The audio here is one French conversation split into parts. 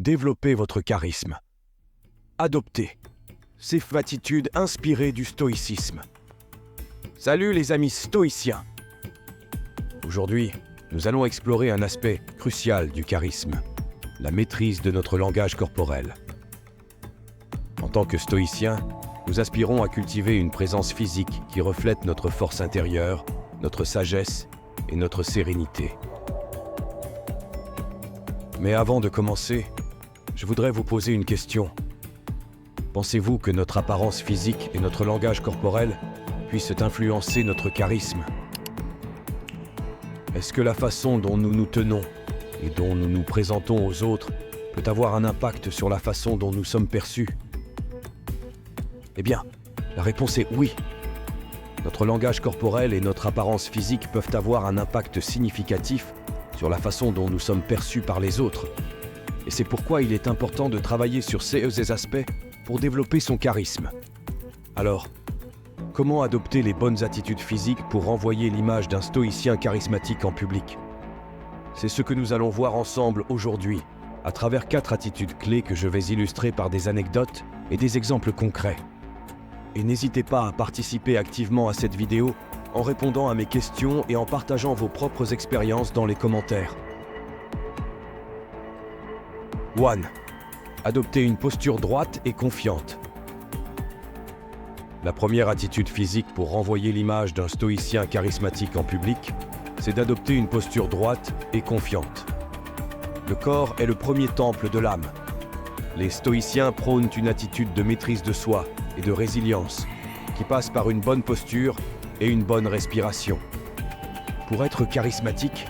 Développez votre charisme. Adoptez ces attitudes inspirées du stoïcisme. Salut les amis stoïciens. Aujourd'hui, nous allons explorer un aspect crucial du charisme, la maîtrise de notre langage corporel. En tant que stoïciens, nous aspirons à cultiver une présence physique qui reflète notre force intérieure, notre sagesse et notre sérénité. Mais avant de commencer, je voudrais vous poser une question. Pensez-vous que notre apparence physique et notre langage corporel puissent influencer notre charisme? Est-ce que la façon dont nous nous tenons et dont nous nous présentons aux autres peut avoir un impact sur la façon dont nous sommes perçus? Eh bien, la réponse est oui. Notre langage corporel et notre apparence physique peuvent avoir un impact significatif sur la façon dont nous sommes perçus par les autres. Et c'est pourquoi il est important de travailler sur ces aspects pour développer son charisme. Alors, comment adopter les bonnes attitudes physiques pour renvoyer l'image d'un stoïcien charismatique en public? C'est ce que nous allons voir ensemble aujourd'hui, à travers 4 attitudes clés que je vais illustrer par des anecdotes et des exemples concrets. Et n'hésitez pas à participer activement à cette vidéo en répondant à mes questions et en partageant vos propres expériences dans les commentaires. 1. Adoptez une posture droite et confiante. La première attitude physique pour renvoyer l'image d'un stoïcien charismatique en public, c'est d'adopter une posture droite et confiante. Le corps est le premier temple de l'âme. Les stoïciens prônent une attitude de maîtrise de soi et de résilience, qui passe par une bonne posture et une bonne respiration. Pour être charismatique,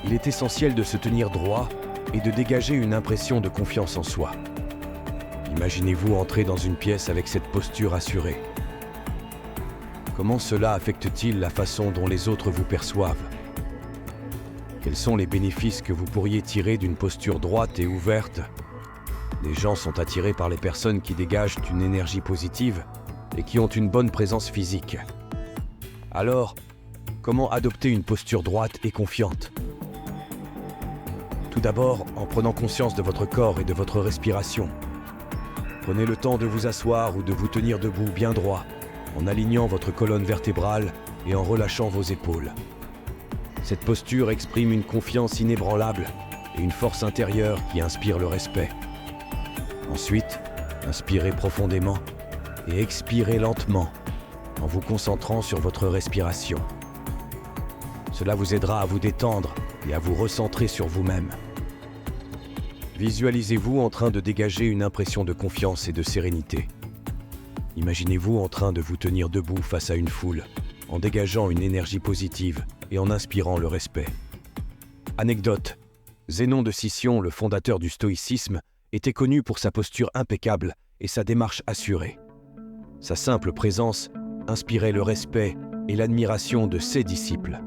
il est essentiel de se tenir droit et de dégager une impression de confiance en soi. Imaginez-vous entrer dans une pièce avec cette posture assurée. Comment cela affecte-t-il la façon dont les autres vous perçoivent? Quels sont les bénéfices que vous pourriez tirer d'une posture droite et ouverte? Les gens sont attirés par les personnes qui dégagent une énergie positive et qui ont une bonne présence physique. Alors, comment adopter une posture droite et confiante? Tout d'abord, en prenant conscience de votre corps et de votre respiration. Prenez le temps de vous asseoir ou de vous tenir debout bien droit, en alignant votre colonne vertébrale et en relâchant vos épaules. Cette posture exprime une confiance inébranlable et une force intérieure qui inspire le respect. Ensuite, inspirez profondément et expirez lentement en vous concentrant sur votre respiration. Cela vous aidera à vous détendre et à vous recentrer sur vous-même. Visualisez-vous en train de dégager une impression de confiance et de sérénité. Imaginez-vous en train de vous tenir debout face à une foule, en dégageant une énergie positive et en inspirant le respect. Anecdote: Zénon de Sicyon, le fondateur du stoïcisme, était connu pour sa posture impeccable et sa démarche assurée. Sa simple présence inspirait le respect et l'admiration de ses disciples.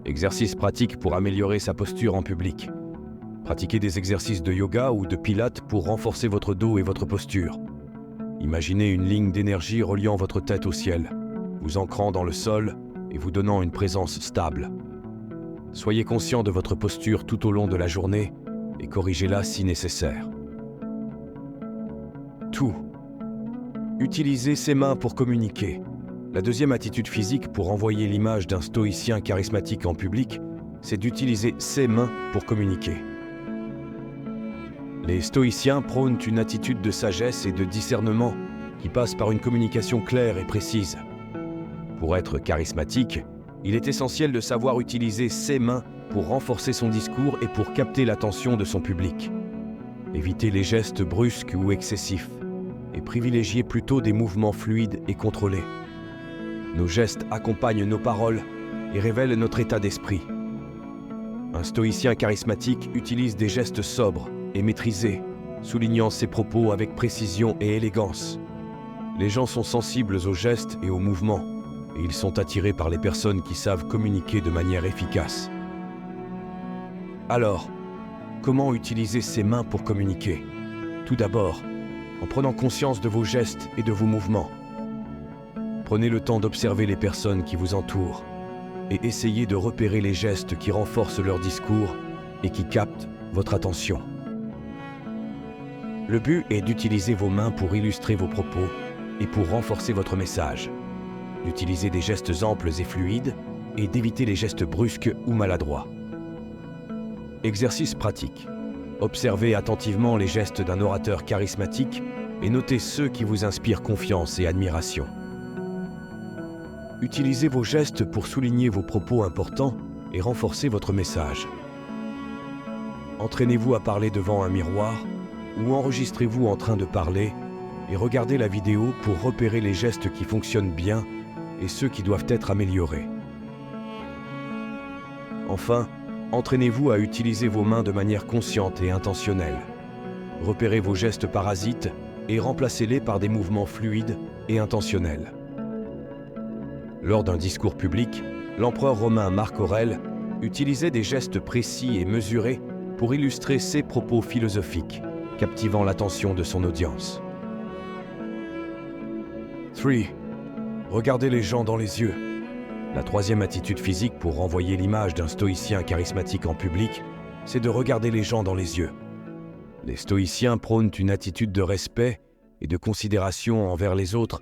Exercice pratique pour améliorer sa posture en public. Pratiquez des exercices de yoga ou de pilates pour renforcer votre dos et votre posture. Imaginez une ligne d'énergie reliant votre tête au ciel, vous ancrant dans le sol et vous donnant une présence stable. Soyez conscient de votre posture tout au long de la journée et corrigez-la si nécessaire. 2. Utilisez ses mains pour communiquer. La deuxième attitude physique pour envoyer l'image d'un stoïcien charismatique en public, c'est d'utiliser ses mains pour communiquer. Les stoïciens prônent une attitude de sagesse et de discernement qui passe par une communication claire et précise. Pour être charismatique, il est essentiel de savoir utiliser ses mains pour renforcer son discours et pour capter l'attention de son public. Évitez les gestes brusques ou excessifs et privilégiez plutôt des mouvements fluides et contrôlés. Nos gestes accompagnent nos paroles et révèlent notre état d'esprit. Un stoïcien charismatique utilise des gestes sobres et maîtrisés, soulignant ses propos avec précision et élégance. Les gens sont sensibles aux gestes et aux mouvements, et ils sont attirés par les personnes qui savent communiquer de manière efficace. Alors, comment utiliser ses mains pour communiquer? Tout d'abord, en prenant conscience de vos gestes et de vos mouvements. Prenez le temps d'observer les personnes qui vous entourent et essayez de repérer les gestes qui renforcent leur discours et qui captent votre attention. Le but est d'utiliser vos mains pour illustrer vos propos et pour renforcer votre message. D'utiliser des gestes amples et fluides et d'éviter les gestes brusques ou maladroits. Exercice pratique. Observez attentivement les gestes d'un orateur charismatique et notez ceux qui vous inspirent confiance et admiration. Utilisez vos gestes pour souligner vos propos importants et renforcer votre message. Entraînez-vous à parler devant un miroir ou enregistrez-vous en train de parler et regardez la vidéo pour repérer les gestes qui fonctionnent bien et ceux qui doivent être améliorés. Enfin, entraînez-vous à utiliser vos mains de manière consciente et intentionnelle. Repérez vos gestes parasites et remplacez-les par des mouvements fluides et intentionnels. Lors d'un discours public, l'empereur romain Marc Aurèle utilisait des gestes précis et mesurés pour illustrer ses propos philosophiques, captivant l'attention de son audience. 3. Regardez les gens dans les yeux. La troisième attitude physique pour renvoyer l'image d'un stoïcien charismatique en public, c'est de regarder les gens dans les yeux. Les stoïciens prônent une attitude de respect et de considération envers les autres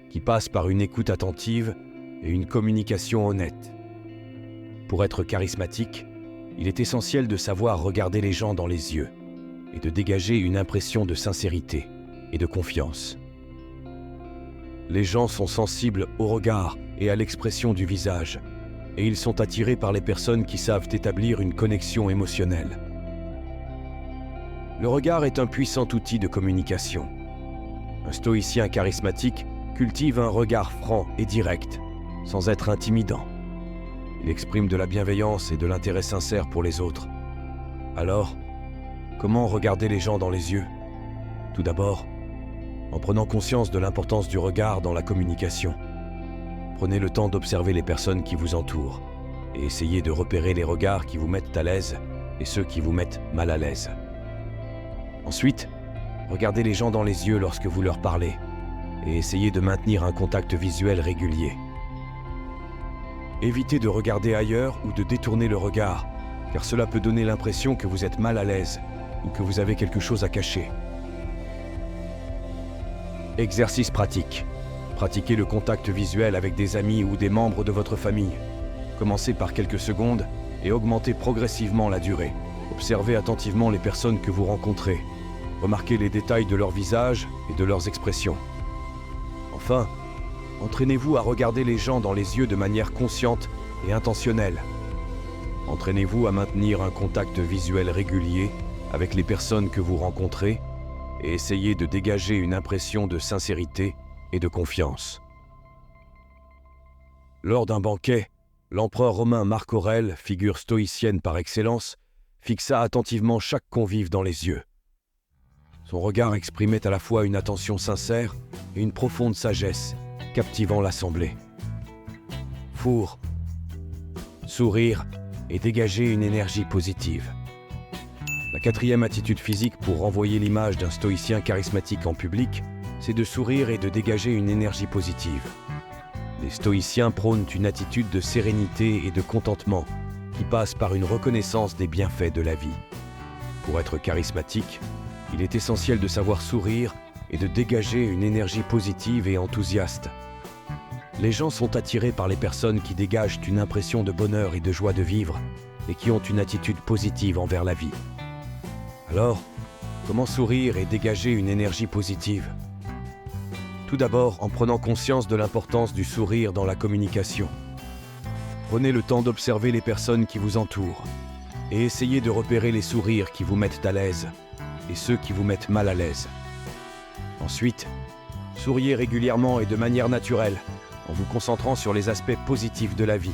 qui passe par une écoute attentive et une communication honnête. Pour être charismatique, il est essentiel de savoir regarder les gens dans les yeux et de dégager une impression de sincérité et de confiance. Les gens sont sensibles au regard et à l'expression du visage, et ils sont attirés par les personnes qui savent établir une connexion émotionnelle. Le regard est un puissant outil de communication. Un stoïcien charismatique cultive un regard franc et direct, sans être intimidant. Il exprime de la bienveillance et de l'intérêt sincère pour les autres. Alors, comment regarder les gens dans les yeux? Tout d'abord, en prenant conscience de l'importance du regard dans la communication. Prenez le temps d'observer les personnes qui vous entourent et essayez de repérer les regards qui vous mettent à l'aise et ceux qui vous mettent mal à l'aise. Ensuite, regardez les gens dans les yeux lorsque vous leur parlez et essayez de maintenir un contact visuel régulier. Évitez de regarder ailleurs ou de détourner le regard, car cela peut donner l'impression que vous êtes mal à l'aise ou que vous avez quelque chose à cacher. Exercice pratique. Pratiquez le contact visuel avec des amis ou des membres de votre famille. Commencez par quelques secondes et augmentez progressivement la durée. Observez attentivement les personnes que vous rencontrez. Remarquez les détails de leur visage et de leurs expressions. Enfin, entraînez-vous à regarder les gens dans les yeux de manière consciente et intentionnelle. Entraînez-vous à maintenir un contact visuel régulier avec les personnes que vous rencontrez et essayez de dégager une impression de sincérité et de confiance. Lors d'un banquet, l'empereur romain Marc Aurèle, figure stoïcienne par excellence, fixa attentivement chaque convive dans les yeux. Son regard exprimait à la fois une attention sincère et une profonde sagesse, captivant l'assemblée. Four, sourire et dégager une énergie positive. La quatrième attitude physique pour renvoyer l'image d'un stoïcien charismatique en public, c'est de sourire et de dégager une énergie positive. Les stoïciens prônent une attitude de sérénité et de contentement qui passe par une reconnaissance des bienfaits de la vie. Pour être charismatique, il est essentiel de savoir sourire et de dégager une énergie positive et enthousiaste. Les gens sont attirés par les personnes qui dégagent une impression de bonheur et de joie de vivre et qui ont une attitude positive envers la vie. Alors, comment sourire et dégager une énergie positive? Tout d'abord, en prenant conscience de l'importance du sourire dans la communication. Prenez le temps d'observer les personnes qui vous entourent et essayez de repérer les sourires qui vous mettent à l'aise et ceux qui vous mettent mal à l'aise. Ensuite, souriez régulièrement et de manière naturelle en vous concentrant sur les aspects positifs de la vie.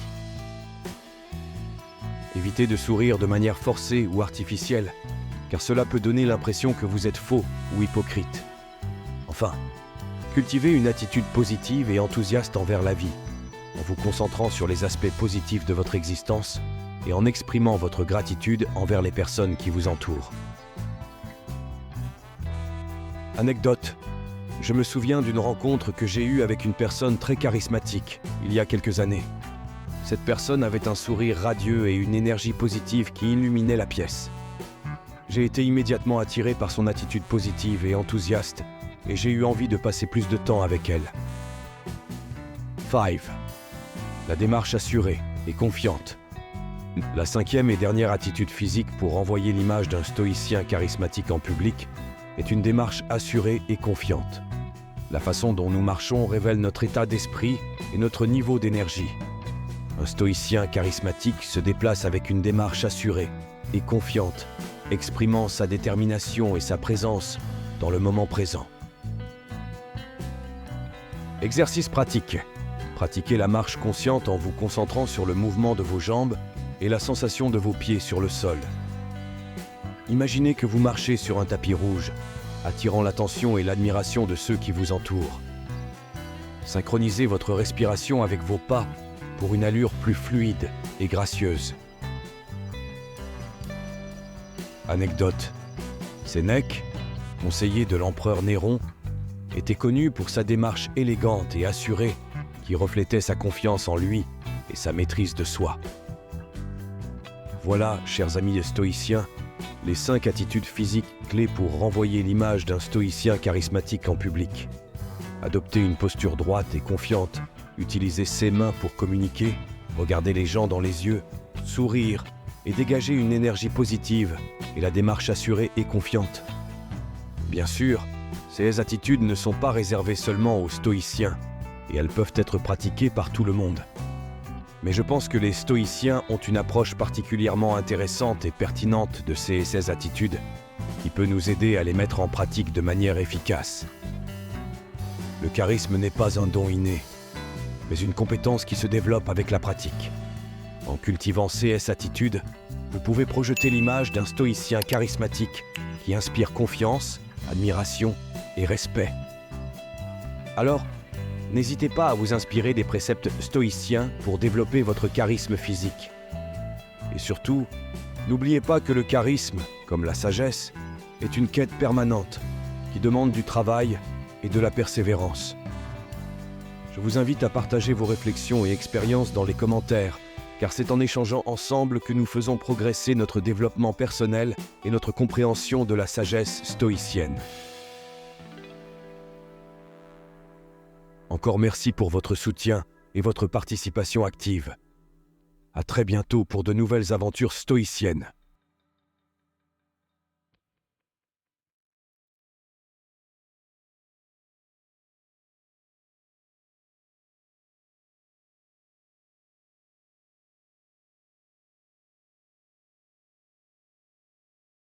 Évitez de sourire de manière forcée ou artificielle, car cela peut donner l'impression que vous êtes faux ou hypocrite. Enfin, cultivez une attitude positive et enthousiaste envers la vie, en vous concentrant sur les aspects positifs de votre existence et en exprimant votre gratitude envers les personnes qui vous entourent. Anecdote. Je me souviens d'une rencontre que j'ai eue avec une personne très charismatique, il y a quelques années. Cette personne avait un sourire radieux et une énergie positive qui illuminait la pièce. J'ai été immédiatement attiré par son attitude positive et enthousiaste, et j'ai eu envie de passer plus de temps avec elle. 5. La démarche assurée et confiante. La cinquième et dernière attitude physique pour renvoyer l'image d'un stoïcien charismatique en public est une démarche assurée et confiante. La façon dont nous marchons révèle notre état d'esprit et notre niveau d'énergie. Un stoïcien charismatique se déplace avec une démarche assurée et confiante, exprimant sa détermination et sa présence dans le moment présent. Exercice pratique. Pratiquez la marche consciente en vous concentrant sur le mouvement de vos jambes et la sensation de vos pieds sur le sol. Imaginez que vous marchez sur un tapis rouge, attirant l'attention et l'admiration de ceux qui vous entourent. Synchronisez votre respiration avec vos pas pour une allure plus fluide et gracieuse. Anecdote. Sénèque, conseiller de l'empereur Néron, était connu pour sa démarche élégante et assurée qui reflétait sa confiance en lui et sa maîtrise de soi. Voilà, chers amis stoïciens, les 5 attitudes physiques clés pour renvoyer l'image d'un stoïcien charismatique en public. Adoptez une posture droite et confiante, utilisez ses mains pour communiquer, regarder les gens dans les yeux, sourire et dégager une énergie positive et la démarche assurée et confiante. Bien sûr, ces attitudes ne sont pas réservées seulement aux stoïciens et elles peuvent être pratiquées par tout le monde. Mais je pense que les stoïciens ont une approche particulièrement intéressante et pertinente de ces 16 attitudes qui peut nous aider à les mettre en pratique de manière efficace. Le charisme n'est pas un don inné, mais une compétence qui se développe avec la pratique. En cultivant ces attitudes, vous pouvez projeter l'image d'un stoïcien charismatique qui inspire confiance, admiration et respect. Alors, n'hésitez pas à vous inspirer des préceptes stoïciens pour développer votre charisme physique. Et surtout, n'oubliez pas que le charisme, comme la sagesse, est une quête permanente qui demande du travail et de la persévérance. Je vous invite à partager vos réflexions et expériences dans les commentaires, car c'est en échangeant ensemble que nous faisons progresser notre développement personnel et notre compréhension de la sagesse stoïcienne. Encore merci pour votre soutien et votre participation active. À très bientôt pour de nouvelles aventures stoïciennes.